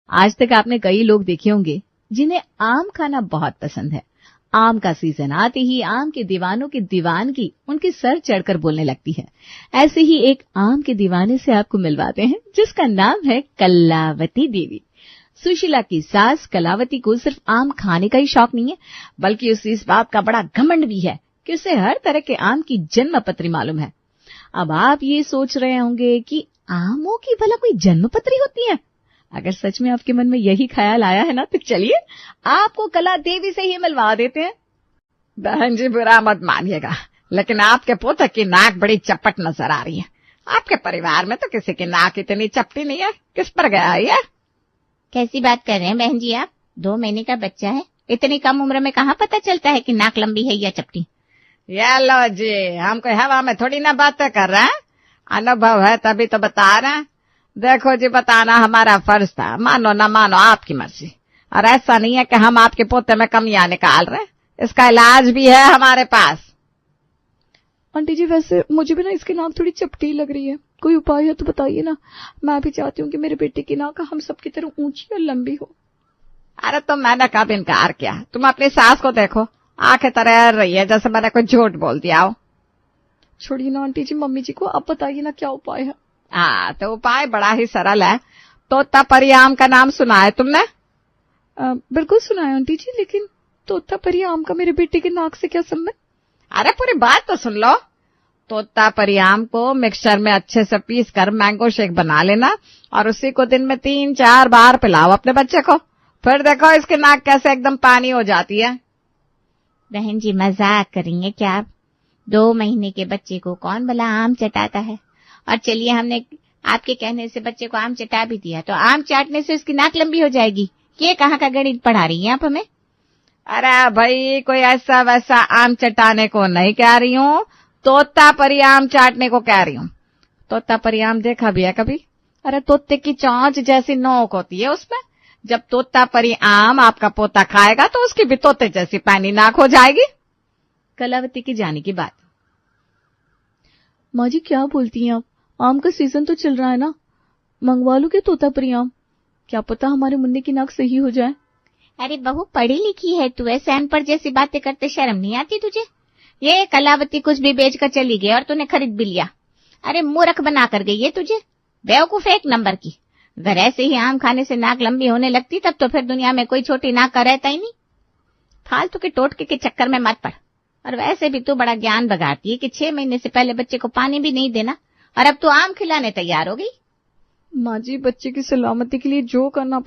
आज तक आपने कई लोग देखे होंगे जिन्हें आम खाना बहुत पसंद है। आम का सीजन आते ही आम के दीवानों की दीवानगी उनके सर चढ़कर बोलने लगती है। ऐसे ही एक आम के दीवाने से आपको मिलवाते हैं जिसका नाम है कलावती देवी। सुशीला की सास कलावती को सिर्फ आम खाने का ही शौक नहीं है, बल्कि उसे इस बात का बड़ा घमंड भी है कि उसे हर तरह के आम की जन्मपत्री मालूम है। अब आप ये सोच रहे होंगे कि आमों की भला कोई जन्मपत्री होती है? अगर सच में आपके मन में यही ख्याल आया है ना, तो चलिए आपको कला देवी से ही मिलवा देते हैं। बहन जी बुरा मत मानिएगा, लेकिन आपके पुत्र की नाक बड़ी चपट नजर आ रही है। आपके परिवार में तो किसी की नाक इतनी चपटी नहीं है। किस पर गया ये? कैसी बात कर रहे हैं बहन जी आप? 2 महीने का बच्चा है, इतनी कम उम्र में कहाँ पता चलता है कि नाक लंबी है या चपटी। ये लो जी, हम कोई हवा में थोड़ी ना बातें कर रहे हैं, अनुभव है तभी तो बता रहे हैं। देखो जी, बताना हमारा फर्ज था, मानो ना मानो आपकी मर्जी। और ऐसा नहीं है कि हम आपके पोते में कमियां निकाल रहे हैं, इसका इलाज भी है हमारे पास। आंटी जी वैसे मुझे भी ना इसकी नाक थोड़ी चपटी लग रही है, कोई उपाय है तो बताइए ना। मैं भी चाहती हूँ कि मेरे बेटे की नाक हम सबकी तरह ऊंची और लंबी हो। अरे तो मैंने कब इनकार किया? तुम अपनी सास को देखो, आंखें तरह रही है जैसे मैंने कोई झूठ बोल दिया हो। छोड़िए ना आंटी जी, मम्मी जी को आप बताइए ना क्या उपाय है। हाँ तो उपाय बड़ा ही सरल है। तोतापरी आम का नाम सुना है तुमने? बिल्कुल सुना है आंटी जी, लेकिन तोतापरी आम का मेरे बेटे के नाक से क्या संबंध? अरे पूरी बात तो सुन लो। तोतापरी आम को मिक्सचर में अच्छे से पीस कर मैंगो शेक बना लेना और उसी को दिन में 3-4 बार पिलाओ अपने बच्चे को, फिर देखो इसकी नाक कैसे एकदम पानी हो जाती है। बहन जी मजाक करेंगे क्या आप? 2 महीने के बच्चे को कौन भला आम चटाता है? और चलिए हमने आपके कहने से बच्चे को आम चटा भी दिया, तो आम चाटने से उसकी नाक लंबी हो जाएगी? ये कहाँ का गणित पढ़ा रही हैं आप हमें? अरे भाई कोई ऐसा वैसा आम चटाने को नहीं कह रही हूँ, तोतापरी आम चाटने को कह रही हूँ। तोतापरी आम देखा भी है कभी? अरे तोते की चोंच जैसी नोक होती है उसमें। जब तोतापरी आम आपका पोता खाएगा तो उसकी भी तोते जैसी पैनी नाक हो जाएगी। कलावती की जाने की बात। माँ जी क्या बोलती हैं आप? आम का सीजन तो चल रहा है ना, मंगवा लो क्या तोतापरी आम? क्या पता हमारे मुन्ने की नाक सही हो जाए। अरे बहू पढ़ी लिखी है तू, ऐसे अनपढ़ जैसी बातें करते शर्म नहीं आती तुझे? ये कलावती कुछ भी बेच कर चली गई और तूने खरीद भी लिया। अरे मूर्ख बना कर गई है तुझे, बेवकूफ 1 नंबर की। अगर ऐसे ही आम खाने से नाक लंबी होने लगती तब तो फिर दुनिया में कोई छोटी नाक का रहता ही नहीं। फालतू के टोटके के चक्कर में मत पड़। और वैसे भी तू बड़ा ज्ञान बगाती है कि 6 महीने से पहले बच्चे को पानी भी नहीं देना, और अब तू आम खिलाने तैयार हो गई। माँ जी बच्चे की सलामती के लिए जो करना